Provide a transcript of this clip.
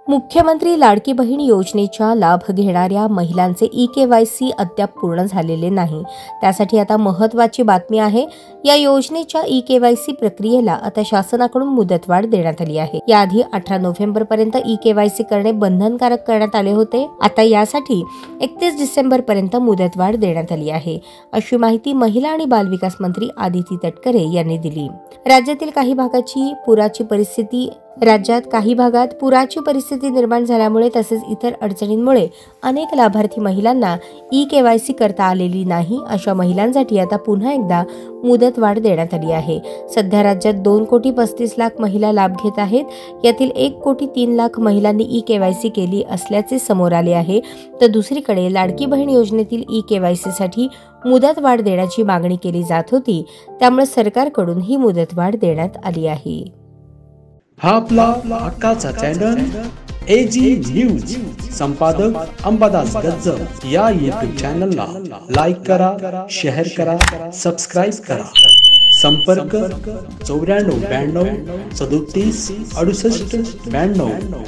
मुख्यमंत्री लाडकी बहीण योजनेचा लाभ घेणाऱ्या महिलांचे ई-केवायसी अद्याप पूर्ण झालेले नाही। त्यासाठी आता महत्त्वाची बातमी आहे। या योजनेच्या ई-केवायसी प्रक्रियेला आता शासनाकडून मुदतवाढ देण्यात आली आहे। याआधी 18 नोव्हेंबर पर्यंत ई-केवायसी करणे बंधनकारक करण्यात आले होते। आता यासाठी 31 डिसेंबर पर्यंत मुदतवाढ देण्यात आली आहे, अशी माहिती महिला आणि बालविकास मंत्री आदिती तटकरे यांनी दिली। राज्यात काही भागात पुराची परिस्थिती निर्माण झाल्यामुळे तसेच इतर अडचणींमुळे अनेक लाभार्थी महिलांना ई-केवायसी करता आलेली नाही। अशा महिलांसाठी आता पुन्हा एकदा मुदतवाढ देण्यात आली आहे। सध्या राज्यात 2,35,00,000 महिला लाभ घेत आहेत। यातील 1,03,00,000 महिलांनी ई-केवायसी केली असल्याचे समोर आले आहे। तर दुसरीकडे लाडकी बहीण योजनेतील ई-केवायसीसाठी मुदतवाढ देण्याची मागणी केली जात होती, त्यामुळे सरकारकडून ही मुदतवाढ देण्यात आली आहे। हा आपला हक्काचा चॅनल AG न्यूज। संपादक अंबादास गज्जर। या YouTube चॅनलला लाईक करा, शेअर करा, सबस्क्राईब करा। संपर्क 94 92 37 68 92।